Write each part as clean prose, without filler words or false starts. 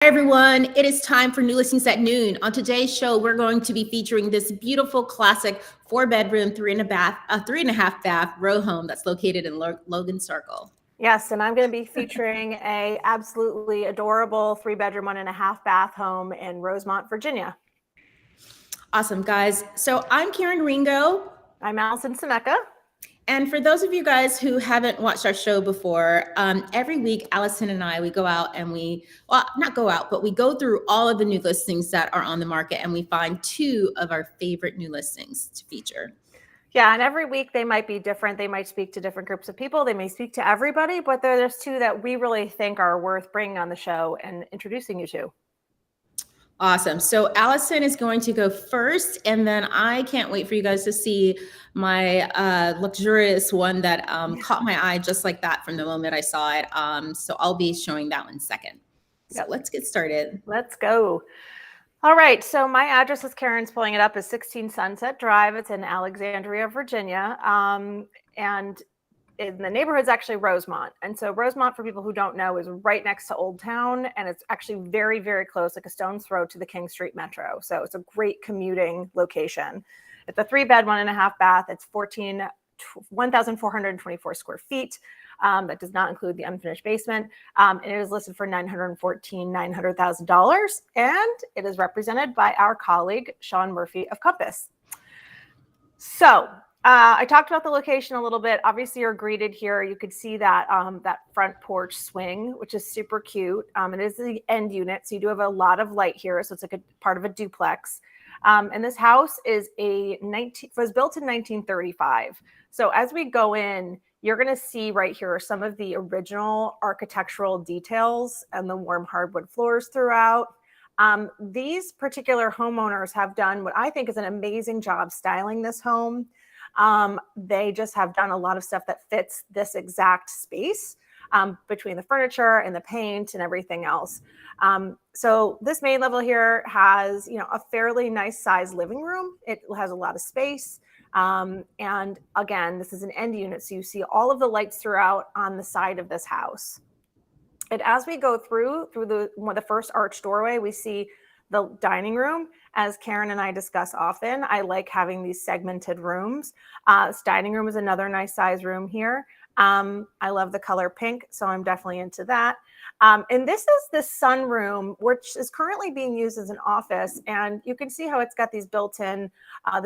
Hi everyone, it is time for New Listings at Noon. On today's show, we're going to be featuring this beautiful classic 4-bedroom, three and a half bath row home that's located in Logan Circle. Yes, and I'm going to be featuring a absolutely adorable 3-bedroom, 1.5 bath home in Rosemont, Virginia. Awesome, guys. So I'm Karen Ringo. I'm Alison Scimeca. And for those of you guys who haven't watched our show before, every week, Alison and I, we go out and not go out, but we go through all of the new listings that are on the market and we find 2 of our favorite new listings to feature. Yeah, and every week they might be different. They might speak to different groups of people. They may speak to everybody, but there's 2 that we really think are worth bringing on the show and introducing you to. Awesome. So Alison is going to go first, and then I can't wait for you guys to see my luxurious one that caught my eye just like that from the moment I saw it. So I'll be showing that one second. So let's get started. Let's go. All right, so my address, as Karen's pulling it up, is 16 Sunset Drive. It's in Alexandria, Virginia, and the neighborhood's actually Rosemont. And so Rosemont, for people who don't know, is right next to Old Town, and it's actually very, very close, like a stone's throw to the King Street Metro. So it's a great commuting location. It's a 3-bed, 1.5 bath. It's 1,424 square feet. That does not include the unfinished basement. And it is listed for $900,000, and it is represented by our colleague, Sean Murphy of Compass. So I talked about the location a little bit. Obviously, you're greeted here. You could see that that front porch swing, which is super cute. It is the end unit, so you do have a lot of light here. So it's like a part of a duplex. And this house was built in 1935. So as we go in, you're going to see right here some of the original architectural details and the warm hardwood floors throughout. These particular homeowners have done what I think is an amazing job styling this home. They just have done a lot of stuff that fits this exact space between the furniture and the paint and everything else. So this main level here has, a fairly nice sized living room. It has a lot of space. And again, this is an end unit, so you see all of the lights throughout on the side of this house. And as we go through the first arch doorway, we see the dining room. As Karen and I discuss often, I like having these segmented rooms. This dining room is another nice size room here. I love the color pink, so I'm definitely into that. And this is the sunroom, which is currently being used as an office. And you can see how it's got these the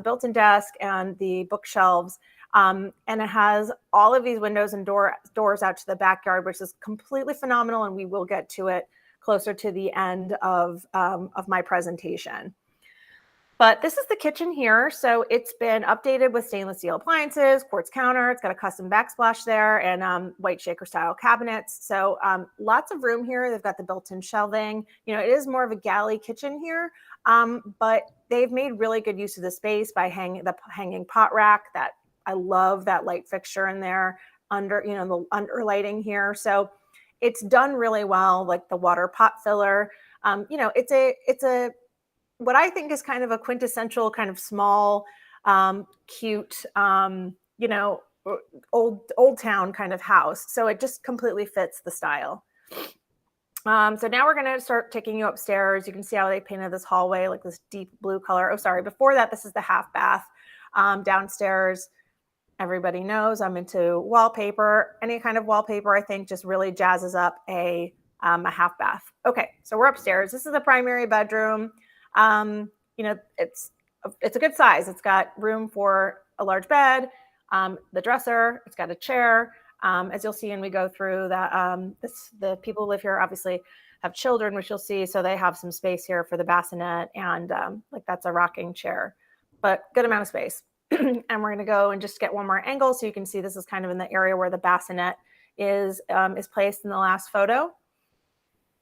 built-in desk and the bookshelves. And it has all of these windows and doors out to the backyard, which is completely phenomenal. And we will get to it closer to the end of my presentation. But this is the kitchen here. So it's been updated with stainless steel appliances, quartz counter. It's got a custom backsplash there and white shaker style cabinets. So lots of room here. They've got the built-in shelving. It is more of a galley kitchen here, but they've made really good use of the space by the hanging pot rack. That I love that light fixture in there under, the under lighting here. So it's done really well, like the water pot filler. It's a what I think is kind of a quintessential kind of small, cute, old town kind of house. So it just completely fits the style. So now we're going to start taking you upstairs. You can see how they painted this hallway, like this deep blue color. Oh, sorry. Before that, this is the half bath downstairs. Everybody knows I'm into wallpaper. Any kind of wallpaper, I think, just really jazzes up a half bath. Okay, so we're upstairs. This is the primary bedroom. It's a good size. It's got room for a large bed, the dresser. It's got a chair. As you'll see, and we go through that. The people who live here obviously have children, which you'll see. So they have some space here for the bassinet, and that's a rocking chair, but good amount of space. And we're going to go and just get one more angle so you can see this is kind of in the area where the bassinet is placed in the last photo.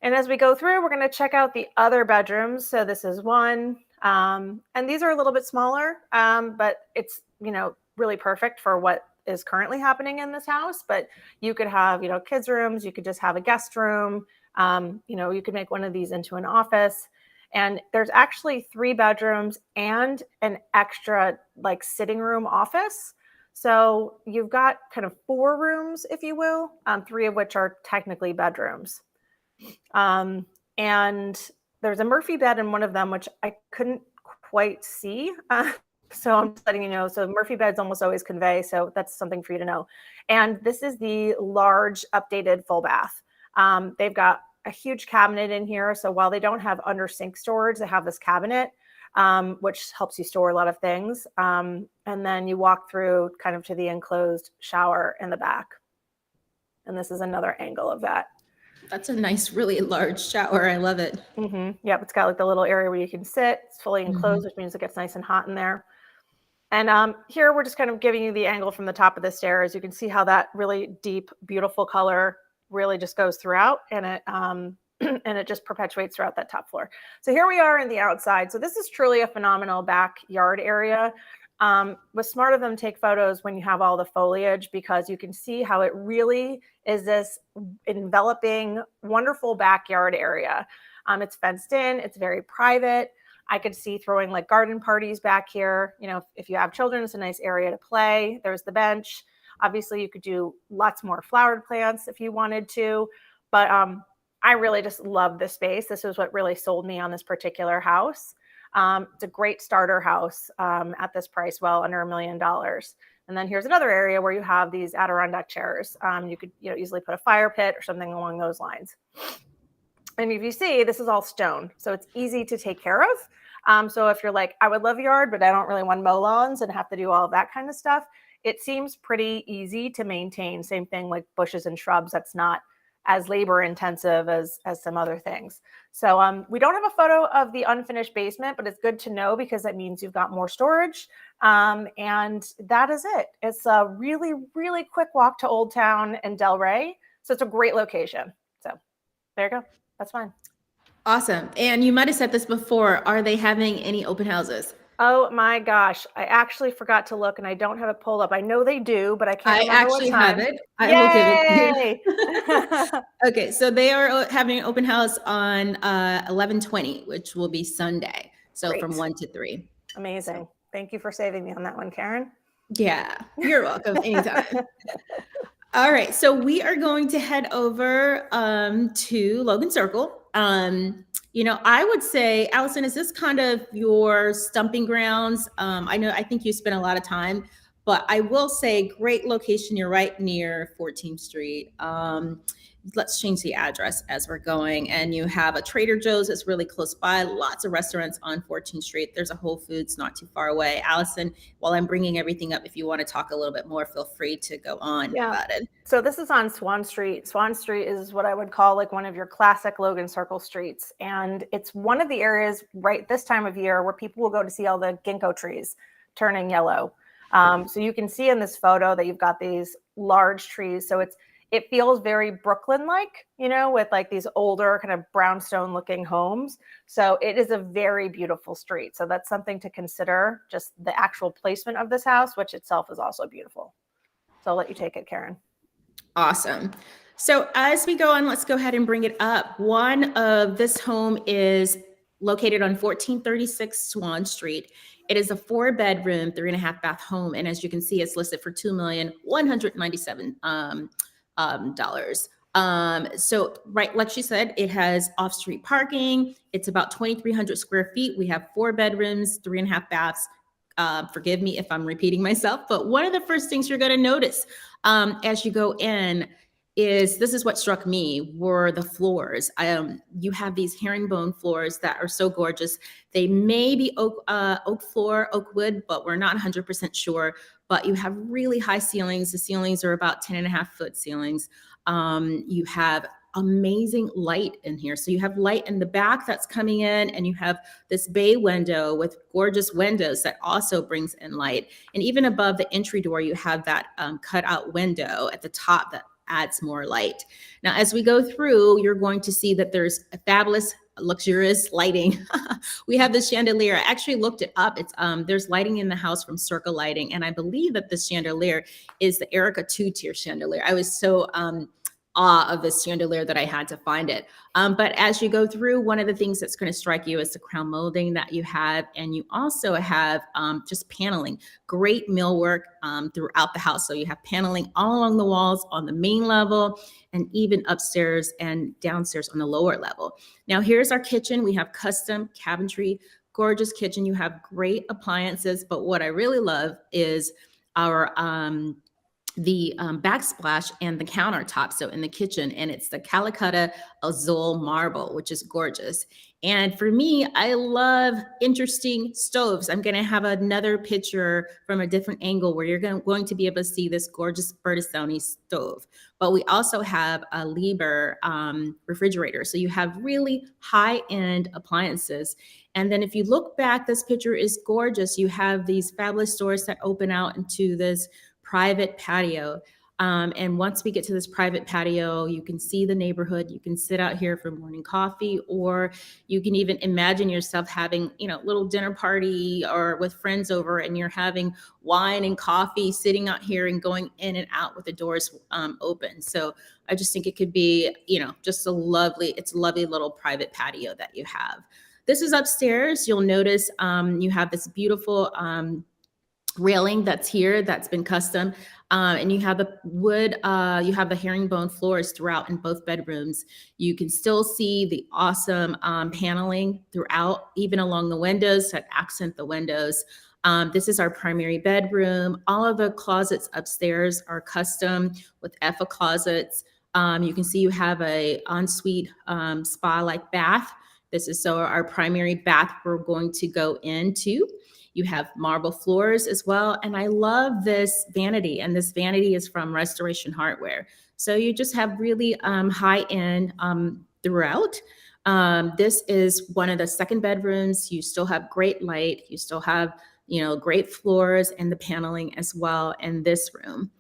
And as we go through, we're going to check out the other bedrooms. So this is one, and these are a little bit smaller, but it's, really perfect for what is currently happening in this house. But you could have, kids' rooms. You could just have a guest room. You could make one of these into an office. And there's actually 3 bedrooms and an extra sitting room office. So you've got kind of 4 rooms, if you will, 3 of which are technically bedrooms. And there's a Murphy bed in one of them, which I couldn't quite see. So I'm just letting you know. So Murphy beds almost always convey. So that's something for you to know. And this is the large updated full bath. They've got a huge cabinet in here. So while they don't have under sink storage, they have this cabinet, which helps you store a lot of things. And then you walk through kind of to the enclosed shower in the back. And this is another angle of that. That's a nice, really large shower. I love it. Yep, it's got like the little area where you can sit. It's fully enclosed, which means it gets nice and hot in there. And here we're just kind of giving you the angle from the top of the stairs. You can see how that really deep, beautiful color really just goes throughout, and it and it just perpetuates throughout that top floor. So here we are in the outside. So this is truly a phenomenal backyard area. Was smart of them to take photos when you have all the foliage, because you can see how it really is this enveloping, wonderful backyard area. It's fenced in, it's very private. I could see throwing like garden parties back here. You know, if you have children, it's a nice area to play. There's the bench. Obviously, you could do lots more flowered plants if you wanted to. But I really just love this space. This is what really sold me on this particular house. It's a great starter house at this price, well under $1 million. And then here's another area where you have these Adirondack chairs. You could easily put a fire pit or something along those lines. And if you see, this is all stone, so it's easy to take care of. So if you're like, I would love a yard, but I don't really want to mow lawns and have to do all of that kind of stuff, it seems pretty easy to maintain. Same thing like bushes and shrubs. That's not as labor intensive as some other things. So we don't have a photo of the unfinished basement, but it's good to know because that means you've got more storage. And that is it. It's a really, really quick walk to Old Town and Delray. So it's a great location. So there you go. That's fine. Awesome. And you might have said this before. Are they having any open houses? Oh my gosh. I actually forgot to look and I don't have it pulled up. I know they do, but I can't remember what time. I actually have it. I will give it to you. Okay. So they are having an open house on 11/20, which will be Sunday. So great. From 1 to 3. Amazing. So. Thank you for saving me on that one, Karen. Yeah, you're welcome. Anytime. All right. So we are going to head over to Logan Circle. I would say, Alison, is this kind of your stumping grounds? I think you spent a lot of time, but I will say great location. You're right near 14th Street. Let's change the address as we're going. And you have a Trader Joe's that's really close by, lots of restaurants on 14th Street. There's a Whole Foods not too far away. Alison, while I'm bringing everything up, if you want to talk a little bit more, feel free to go on about it. So this is on Swan Street. Swan Street is what I would call like one of your classic Logan Circle streets. And it's one of the areas right this time of year where people will go to see all the ginkgo trees turning yellow. So you can see in this photo that you've got these large trees. So it feels very Brooklyn-like, with like these older kind of brownstone looking homes. So it is a very beautiful street. So that's something to consider, just the actual placement of this house, which itself is also beautiful. So I'll let you take it, Karen. Awesome. So as we go on, let's go ahead and bring it up. One of this home is located on 1436 Swan Street. It is a 4-bedroom, 3.5 bath home. And as you can see, it's listed for $2,197,000. So right, like she said, it has off-street parking. It's about 2,300 square feet. We have 4 bedrooms, 3.5 baths. Forgive me if I'm repeating myself, but one of the first things you're going to notice as you go in is, this is what struck me, were the floors. You have these herringbone floors that are so gorgeous. They may be oak wood, but we're not 100% sure. But you have really high ceilings. The ceilings are about 10.5-foot ceilings. You have amazing light in here. So you have light in the back that's coming in, and you have this bay window with gorgeous windows that also brings in light. And even above the entry door, you have that cutout window at the top that adds more light. Now, as we go through, you're going to see that there's a fabulous, luxurious lighting. We have the chandelier. I actually looked it up. It's there's lighting in the house from Circle Lighting, and I believe that this chandelier is the Erica 2-tier chandelier. I was so awe of this chandelier that I had to find it. But as you go through, one of the things that's going to strike you is the crown molding that you have. And you also have just paneling, great millwork throughout the house. So you have paneling all along the walls on the main level and even upstairs and downstairs on the lower level. Now here's our kitchen. We have custom cabinetry, gorgeous kitchen. You have great appliances. But what I really love is our the backsplash and the countertop. So in the kitchen, and it's the Calcutta Azul marble, which is gorgeous. And for me, I love interesting stoves. I'm going to have another picture from a different angle where you're going to be able to see this gorgeous Bertasoni stove. But we also have a Liebherr refrigerator. So you have really high-end appliances. And then if you look back, this picture is gorgeous. You have these fabulous doors that open out into this private patio. And once we get to this private patio, you can see the neighborhood. You can sit out here for morning coffee, or you can even imagine yourself having, a little dinner party or with friends over, and you're having wine and coffee sitting out here and going in and out with the doors open. So I just think it could be, just it's a lovely little private patio that you have. This is upstairs. You'll notice you have this beautiful railing that's here that's been custom, and you have the wood, you have the herringbone floors throughout in both bedrooms. You can still see the awesome paneling throughout, even along the windows that accent the windows. This is our primary bedroom. All of the closets upstairs are custom with EFA closets. You can see you have a ensuite spa-like bath. This is our primary bath we're going to go into. You have marble floors as well. And I love this vanity. And this vanity is from Restoration Hardware. So you just have really high-end throughout. This is one of the second bedrooms. You still have great light. You still have, great floors and the paneling as well in this room.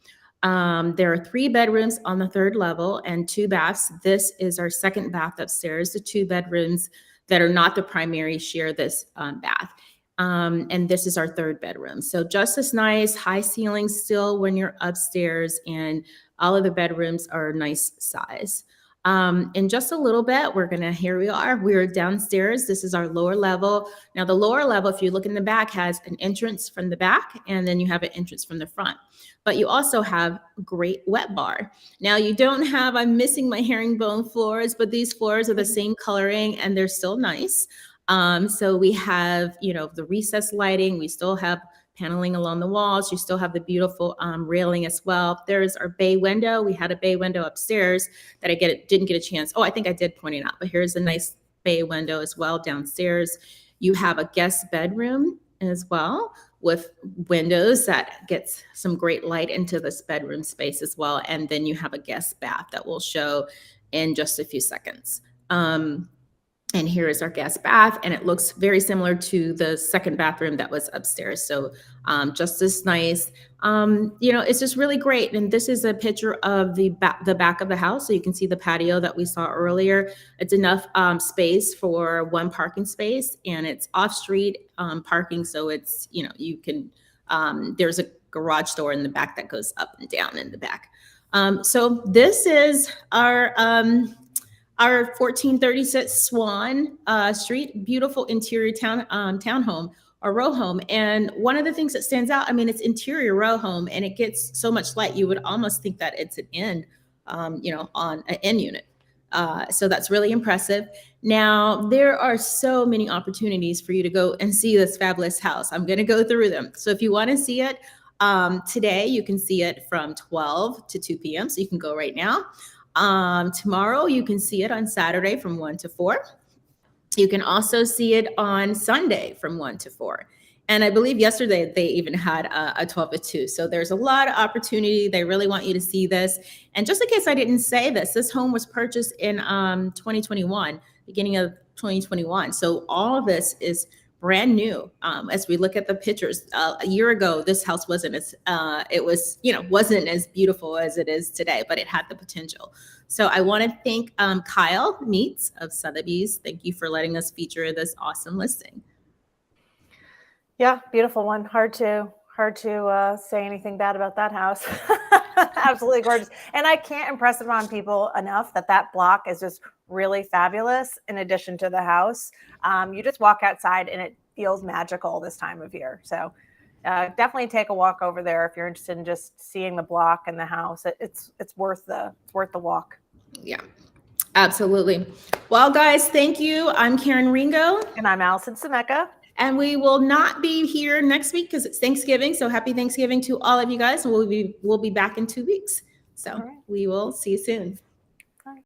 There are 3 bedrooms on the 3rd level and 2 baths. This is our second bath upstairs. The 2 bedrooms that are not the primary share this bath. And this is our 3rd bedroom. So just as nice, high ceilings still when you're upstairs, and all of the bedrooms are nice size. In just a little bit, here we are. We're downstairs. This is our lower level. Now the lower level, if you look in the back, has an entrance from the back, and then you have an entrance from the front. But you also have a great wet bar. Now you don't have, I'm missing my herringbone floors, but these floors are the same coloring and they're still nice. So we have, the recessed lighting. We still have paneling along the walls. You still have the beautiful railing as well. There's our bay window. We had a bay window upstairs that didn't get a chance. Oh, I think I did point it out, but here's a nice bay window as well downstairs. You have a guest bedroom as well with windows that gets some great light into this bedroom space as well. And then you have a guest bath that we'll show in just a few seconds. And here is our guest bath, and it looks very similar to the second bathroom that was upstairs. So just as nice. It's just really great. And this is a picture of the back of the house. So you can see the patio that we saw earlier. It's enough space for 1 parking space, and it's off-street parking. So it's, you can, there's a garage door in the back that goes up and down in the back. So this is our 1436 Swan Street, beautiful interior townhome or row home. And one of the things that stands out, it's interior row home, and it gets so much light, you would almost think that it's an end, on an end unit. So that's really impressive. Now, there are so many opportunities for you to go and see this fabulous house. I'm going to go through them. So if you want to see it today, you can see it from 12 to 2 p.m. So you can go right now. Tomorrow, you can see it on Saturday from 1 to 4. You can also see it on Sunday from 1 to 4. And I believe yesterday they even had a 12 to 2. So there's a lot of opportunity. They really want you to see this. And just in case I didn't say this home was purchased in 2021, beginning of 2021. So all of this is brand new. As we look at the pictures, a year ago, this house wasn't as wasn't as beautiful as it is today, but it had the potential. So I want to thank Kyle Meets of Sotheby's. Thank you for letting us feature this awesome listing. Yeah, beautiful one. Hard to say anything bad about that house. Absolutely gorgeous. And I can't impress upon people enough that that block is just really fabulous in addition to the house. You just walk outside and it feels magical this time of year. So definitely take a walk over there if you're interested in just seeing the block and the house. It's worth the walk. Yeah, absolutely. Well, guys, thank you. I'm Karen Ringo. And I'm Alison Scimeca. And we will not be here next week because it's Thanksgiving. So happy Thanksgiving to all of you guys. And we'll be back in 2 weeks. So we will see you soon.